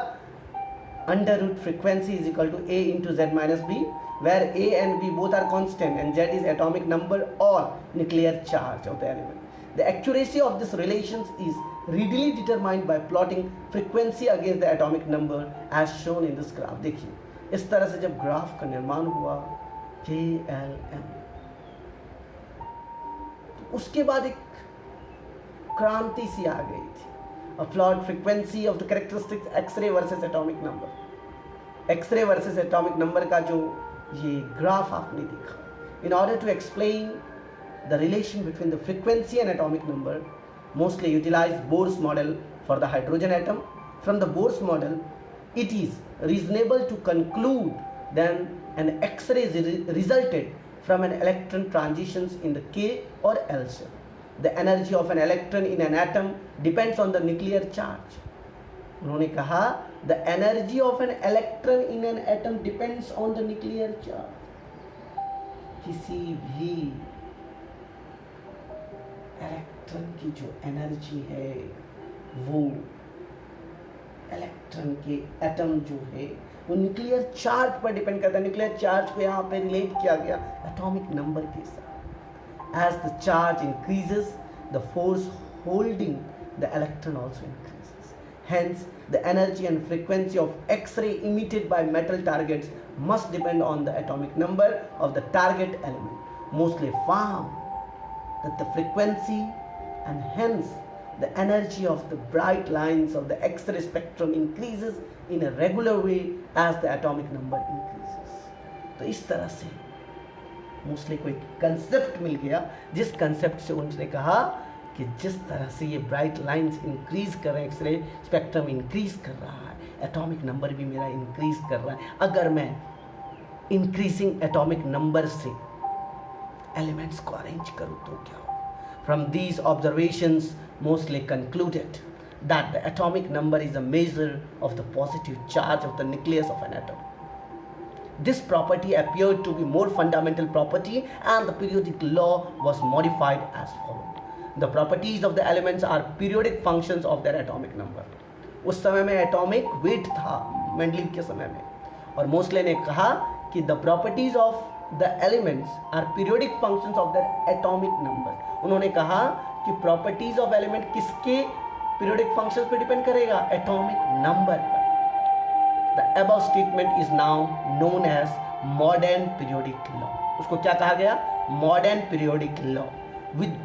Under root frequency is equal to A into Z minus B, where A and B both are constant and Z is atomic number or nuclear charge of the element. The accuracy of this relations is readily determined by plotting frequency against the atomic number as shown in this graph. देखिए इस तरह से जब graph का निर्माण हुआ KLM, तो उसके बाद एक क्रांति सी आ गई थी। A plot frequency of the characteristics X-ray versus atomic number. X-ray versus atomic number का जो ये ग्राफ आपने देखा, in order to explain the relation between the frequency and atomic number, Moseley utilized Bohr's model for the hydrogen atom. From the Bohr's model, it is reasonable to conclude that an X-ray resulted from an electron transitions in the K or L shell. The energy of an electron in an atom depends on the nuclear charge. उन्होंने कहा the energy of an electron in an atom depends on the nuclear charge. किसी भी electron की जो energy है वो electron के atom जो है वो न्यूक्लियर चार्ज पर डिपेंड करता है। न्यूक्लियर चार्ज को यहाँ पे रिलेट किया गया एटॉमिक नंबर के साथ। As the charge increases the force holding the electron also increases. Hence, the energy and frequency of X-ray emitted by metal targets must depend on the atomic number of the target element. Mostly found that the frequency and hence the energy of the bright lines of the X-ray spectrum increases in a regular way as the atomic number increases. तो इस तरह से mostly को एक concept मिल गया, जिस concept से उन्होंने कहा कि जिस तरह से ये ब्राइट लाइंस इंक्रीज कर रहे हैं, एक्सरे स्पेक्ट्रम इंक्रीज कर रहा है, एटॉमिक नंबर भी मेरा इंक्रीज कर रहा है। अगर मैं इंक्रीजिंग एटॉमिक नंबर से एलिमेंट्स को अरेंज करूँ तो क्या होगा? From these observations mostly concluded that the atomic number is a measure of the positive charge of the nucleus of an atom. This property appeared to be more fundamental property and the periodic law was modified as follows. The properties of the elements are periodic functions of their atomic number. उस समय में atomic weight था Mendeleev के समय में, और Mosley ने कहा कि the properties of the elements are periodic functions of their atomic number. उन्होंने कहा कि properties of element किसके periodic functions पे डिपेंड करेगा? atomic number पर. The above statement is now known as modern periodic law. उसको क्या कहा गया? Modern periodic law. With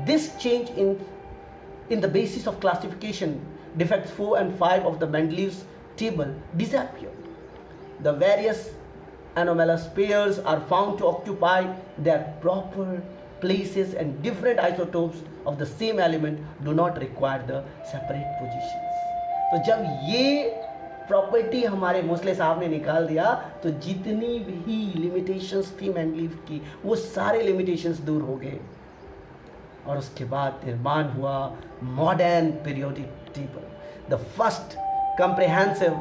this change in the basis of classification, defects 4 and 5 of the Mendeleev's table disappeared. The various anomalous pairs are found to occupy their proper places, and different isotopes of the same element do not require the separate positions. तो जब ये property हमारे Mosley साहब ने निकाल दिया तो जितनी भी लिमिटेशंस थी मेंडलीव की वो सारे लिमिटेशंस दूर हो गए, और उसके बाद निर्माण हुआ modern periodic table. The first comprehensive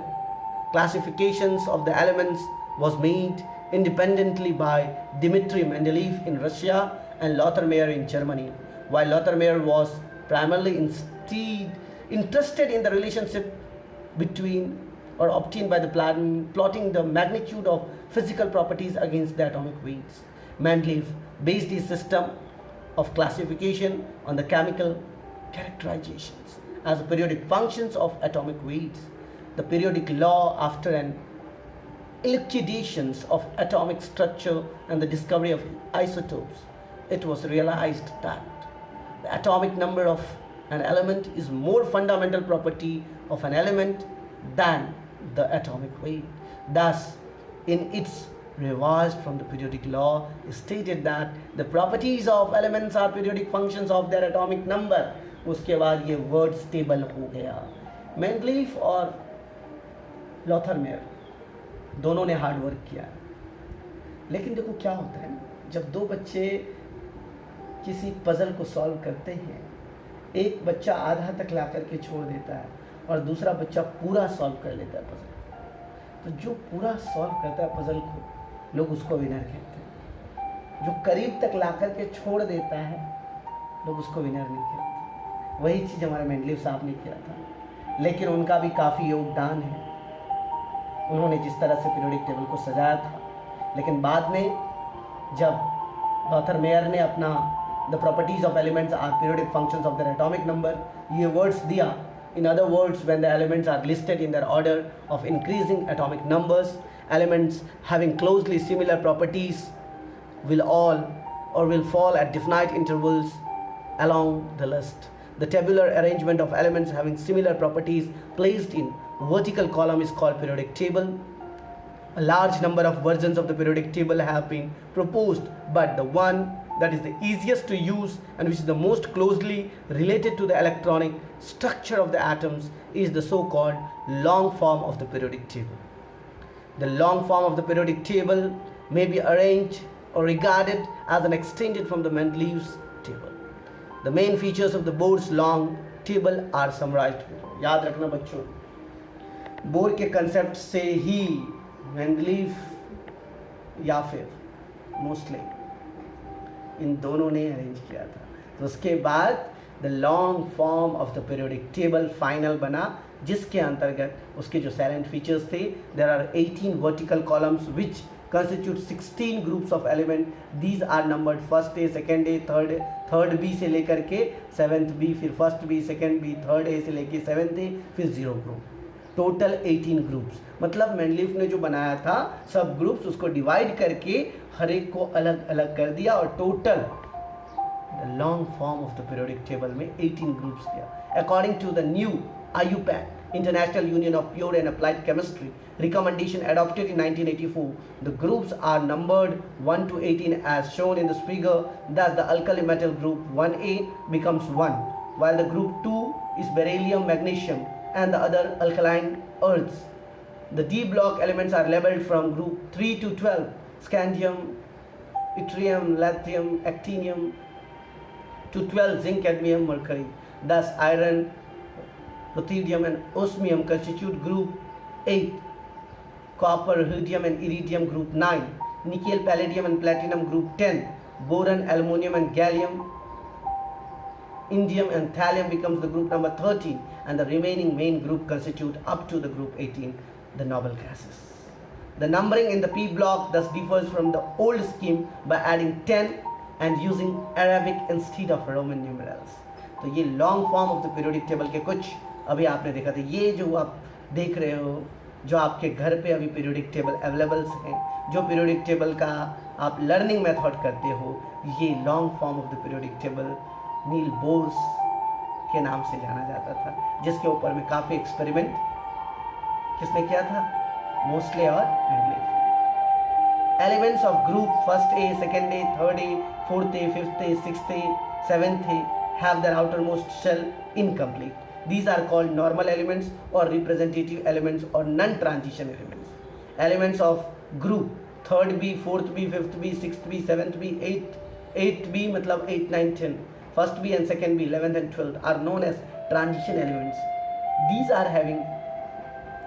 classifications of the elements was made independently by Dmitry Mendeleev in Russia and Lothar Meyer in Germany. While Lothar Meyer was primarily interested in the relationship between or obtained by the plotting the magnitude of physical properties against the atomic weights, Mendeleev based his system of classification on the chemical characterizations as the periodic functions of atomic weights. The periodic law, after an elucidation of atomic structure and the discovery of isotopes, it was realized that the atomic number of an element is more fundamental property of an element than the atomic weight. Thus, in its revised from the periodic law, stated that the properties of elements are periodic functions of their atomic number. उसके बाद ये word stable हो गया. Mendeleev और Lothar mayor दोनों ने hard work किया, लेकिन देखो क्या होता है, जब दो बच्चे किसी पजल को सॉल्व करते हैं, एक बच्चा आधा तक ला करके छोड़ देता है और दूसरा बच्चा पूरा सॉल्व कर लेता है पजल. तो जो पूरा सॉल्व करता है पजल को लोग उसको विनर कहते हैं. जो करीब तक ला करके छोड़ देता है लोग उसको विनर नहीं कहते. वही चीज़ हमारे मेंडलीव साहब ने किया था, लेकिन उनका भी काफ़ी योगदान है. उन्होंने जिस तरह से पीरियोडिक टेबल को सजाया था, लेकिन बाद में जब लॉथर मेयर ने अपना the properties of elements are periodic functions of their atomic number ये वर्ड्स दिया. In other words, when the elements are listed in their order of increasing atomic numbers, elements having closely similar properties will fall at definite intervals along the list. The tabular arrangement of elements having similar properties placed in vertical column is called periodic table. A large number of versions of the periodic table have been proposed, but the one that is the easiest to use and which is the most closely related to the electronic structure of the atoms is the so-called long form of the periodic table. The long form of the periodic table may be arranged or regarded as an extended from the Mendeleev's table. The main features of the board's long table are summarized below. याद रखना बच्चों, bore के concept से ही Mendeleev या फिर mostly in दोनों ने arrange किया था। तो उसके बाद the long form of the periodic table final बना, जिसके अंतर्गत उसके जो साइलेंट फीचर्स थे, there are 18 vertical columns which constitute 16 groups of element. These are numbered first A, second A, third B से लेकर के 7th B, फिर first B, second B, third A से लेके 7th A, फिर 0 group, टोटल 18 ग्रुप्स। मतलब Mendeleev ने जो बनाया था सब ग्रुप्स, उसको डिवाइड करके हर एक को अलग अलग कर दिया और total the long form of the periodic table में 18 ग्रुप्स किया। According to the new IUPAC, International Union of Pure and Applied Chemistry, recommendation adopted in 1984, the groups are numbered 1 to 18 as shown in this figure. Thus the alkali metal group 1A becomes 1, while the group 2 is beryllium, magnesium and the other alkaline earths. The D block elements are labeled from group 3 to 12, scandium, yttrium, lithium, actinium, to 12 zinc, cadmium, mercury. Thus iron, ruthenium and osmium constitute group 8, copper, rhodium and iridium group 9, nickel, palladium and platinum group 10, boron, aluminum and gallium, indium and thallium becomes the group number 13, and the remaining main group constitute up to the group 18, the noble gases. The numbering in the P block thus differs from the old scheme by adding 10 and using Arabic instead of Roman numerals. तो ये long form of the periodic table के कुछ अभी आपने देखा था। ये जो आप देख रहे हो, जो आपके घर पे अभी पीरियोडिक टेबल अवेलेबल्स हैं, जो पीरियोडिक टेबल का आप लर्निंग मेथड करते हो, ये long form of the periodic table Niels Bohr's के नाम से जाना जाता था, जिसके ऊपर में काफ़ी एक्सपेरिमेंट किसने किया था? मोस्ले और Mendeleev. Elements of group first A, second A, third A, fourth A, fifth A, sixth A, seventh A have their outermost shell incomplete. These are called normal elements or representative elements or non-transition elements. Elements of group 3rd B, 4th B, 5th B, 6th B, 7th B, 8th B मतलब 8, 9, 10, 1st B and 2nd B, 11th and 12th are known as transition elements. These are having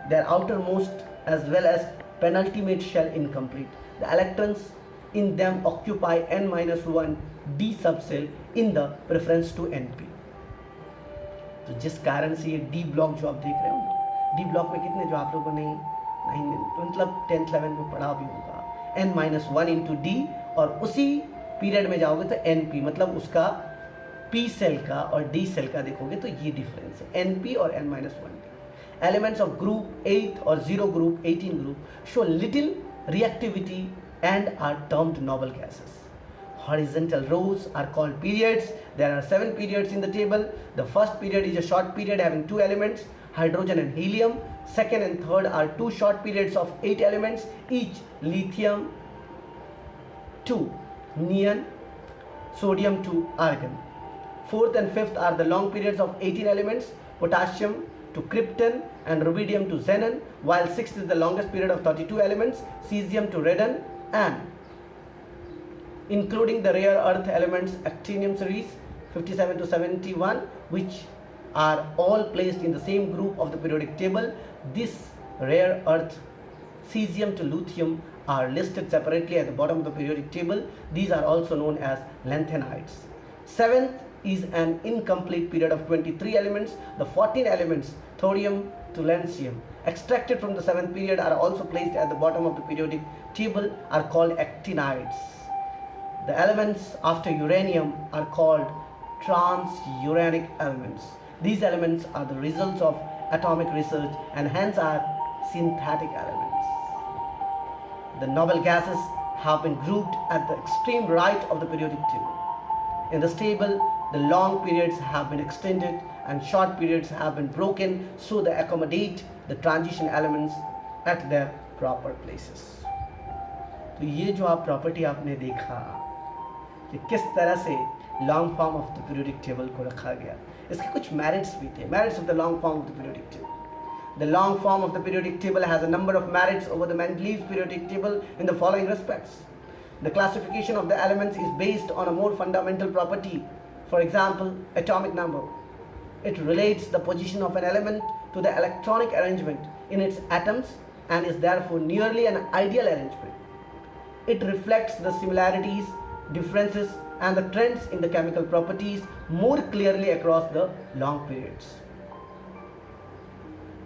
their outermost as well as penultimate shell incomplete. The electrons in them occupy n-1 D subcell in the preference to NP. तो जिस कारण से ये D block जो आप देख रहे हो, डी ब्लॉक में कितने जो आप लोगों ने मतलब 10th 11th में पढ़ा भी होगा, n-1 इंटू डी, और उसी पीरियड में जाओगे तो NP मतलब उसका P सेल का और D सेल का देखोगे तो ये डिफरेंस है, NP और n-1 D. Elements of group 8 or 0 group 18 group show little reactivity and are termed noble gases. Horizontal rows are called periods. There are 7 periods in the table. The first period is a short period having 2 elements, hydrogen and helium. Second and third are 2 short periods of 8 elements, each lithium to neon, sodium to argon. Fourth and fifth are the long periods of 18 elements, potassium to krypton and rubidium to xenon, while sixth is the longest period of 32 elements, cesium to radon, and including the rare earth elements actinium series 57 to 71, which are all placed in the same group of the periodic table. This rare earth cesium to lithium are listed separately at the bottom of the periodic table. These are also known as lanthanides. Seventh is an incomplete period of 23 elements. The 14 elements thorium to lanthanum extracted from the 7th period are also placed at the bottom of the periodic table, are called actinides. The elements after uranium are called transuranic elements. These elements are the results of atomic research and hence are synthetic elements. The noble gases have been grouped at the extreme right of the periodic table. In this table, the long periods have been extended and short periods have been broken so they accommodate the transition elements at their proper places. तो ये जो आप property आपने देखा कि किस तरह से long form of the periodic table को रखा गया, इसके कुछ मेरिट्स भी थे. Merits of the long form of the periodic table. The long form of the periodic table has a number of merits over the Mendeleev periodic table in the following respects. The classification of the elements is based on a more fundamental property. For example, atomic number. It relates the position of an element to the electronic arrangement in its atoms and is therefore nearly an ideal arrangement. It reflects the similarities, differences, and the trends in the chemical properties more clearly across the long periods.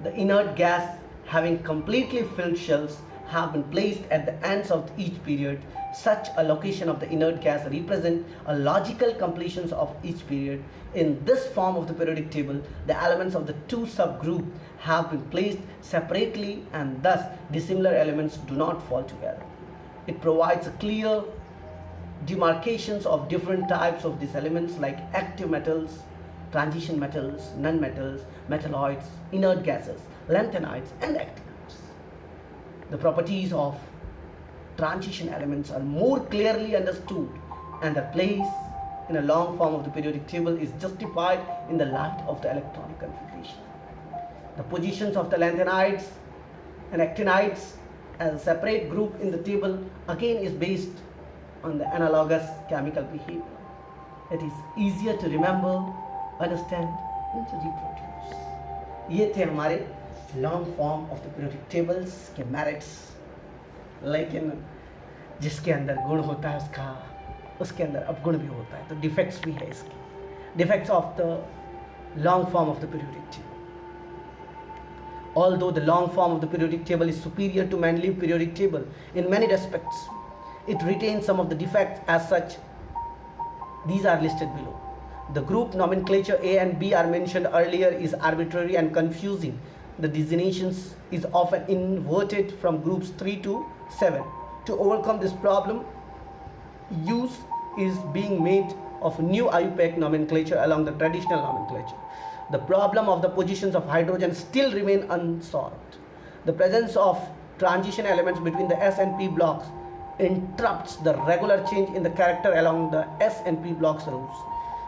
The inert gas having completely filled shells have been placed at the ends of each period. Such a location of the inert gas represent a logical completions of each period. In this form of the periodic table, the elements of the two subgroups have been placed separately and thus dissimilar elements do not fall together. It provides a clear demarcations of different types of these elements like active metals, transition metals, non-metals, metalloids, inert gases, lanthanides and actinides. The properties of transition elements are more clearly understood and their place in a long form of the periodic table is justified in the light of the electronic configuration. The positions of the lanthanides and actinides as a separate group in the table again is based on the analogous chemical behavior. It is easier to remember, understand and to reproduce. ये थे हमारे long form of the periodic tables के merits, लेकिन जिसके अंदर गुण होता है उसके अंदर अवगुण भी होता है, तो डिफेक्ट्स भी है इसके, defects of the long form of the periodic table. Although the long form of the periodic table is superior to Mendeleev periodic table in many respects, it retains some of the defects. As such, these are listed below. The group nomenclature A and B are mentioned earlier is arbitrary and confusing. The designations is often inverted from groups 3 to 7. To overcome this problem, use is being made of new IUPAC nomenclature along the traditional nomenclature. The problem of the positions of hydrogen still remain unsolved. The presence of transition elements between the S and P blocks interrupts the regular change in the character along the S and P blocks rows.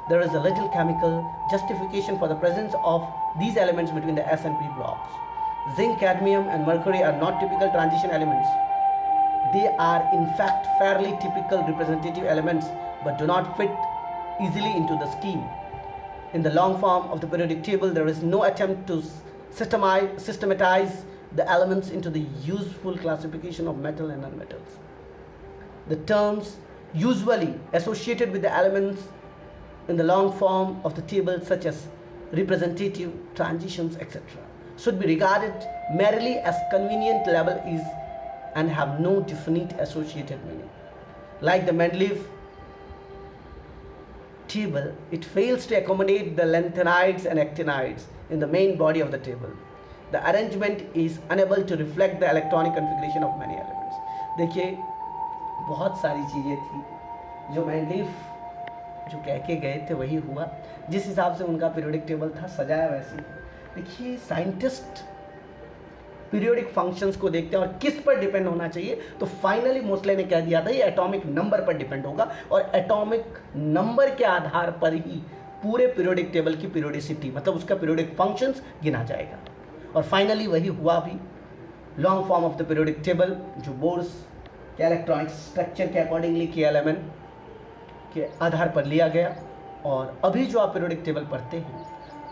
There is a little chemical justification for the presence of these elements between the S and P blocks. Zinc, cadmium and mercury are not typical transition elements. They are in fact fairly typical representative elements but do not fit easily into the scheme. In the long form of the periodic table, there is no attempt to systematize the elements into the useful classification of metal and nonmetals. The terms usually associated with the elements in the long form of the table, such as representative, transitions, etc., should be regarded merely as convenient label is and have no definite associated meaning. Like the Mendeleev table, it fails to accommodate the lanthanides and actinides in the main body of the table. The arrangement is unable to reflect the electronic configuration of many elements. देखिए बहुत सारी चीज़ें थी जो Mendeleev जो कह के गए थे वही हुआ, जिस हिसाब से उनका पीरियोडिक टेबल था सजाया वैसे ही. देखिए साइंटिस्ट पीरियोडिक फंक्शंस को देखते हैं और किस पर डिपेंड होना चाहिए, तो फाइनली मोस्ले ने कह दिया था ये एटॉमिक नंबर पर डिपेंड होगा और एटॉमिक नंबर के आधार पर ही पूरे पीरियोडिक टेबल की पीरियोडिसिटी मतलब उसका पीरियोडिक फंक्शंस गिना जाएगा. और फाइनली वही हुआ भी. Long form of the periodic table जो बोर्स के इलेक्ट्रॉनिक स्ट्रक्चर के अकॉर्डिंगली KLMN के आधार पर लिया गया और अभी जो आप पीरियोडिक टेबल पढ़ते हैं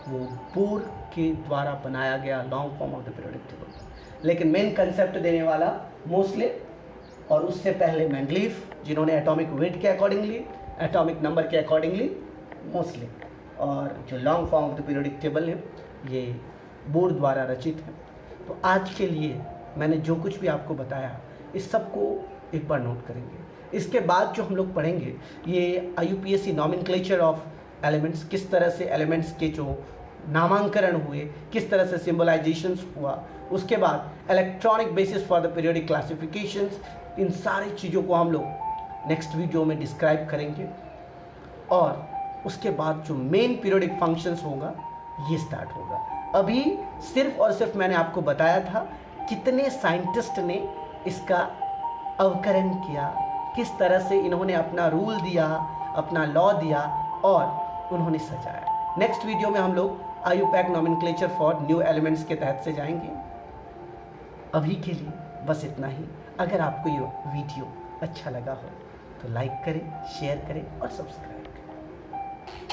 वो बोर के द्वारा बनाया गया long form of the periodic table. लेकिन मेन कंसेप्ट देने वाला मोस्ले और उससे पहले मेंडलीव जिन्होंने एटॉमिक वेट के अकॉर्डिंगली एटॉमिक नंबर के अकॉर्डिंगली मोस्ले, और जो long form of the periodic table है ये बोर द्वारा रचित है. तो आज के लिए मैंने जो कुछ भी आपको बताया इस सब को एक बार नोट करेंगे. इसके बाद जो हम लोग पढ़ेंगे ये IUPAC नॉमेनक्लेचर ऑफ एलिमेंट्स, किस तरह से एलिमेंट्स के जो नामांकरण हुए, किस तरह से सिंबलाइजेशंस हुआ, उसके बाद electronic basis for the periodic classifications, इन सारी चीज़ों को हम लोग नेक्स्ट वीडियो में डिस्क्राइब करेंगे. और उसके बाद जो मेन पीरियोडिक फंक्शंस होगा ये स्टार्ट होगा. अभी सिर्फ और सिर्फ मैंने आपको बताया था कितने साइंटिस्ट ने इसका अवकरण किया, किस तरह से इन्होंने अपना रूल दिया, अपना लॉ दिया और उन्होंने सजाया. नेक्स्ट वीडियो में हम लोग IUPAC nomenclature for new elements के तहत से जाएंगे. अभी के लिए बस इतना ही. अगर आपको ये वीडियो अच्छा लगा हो तो लाइक करें, शेयर करें और सब्सक्राइब करें.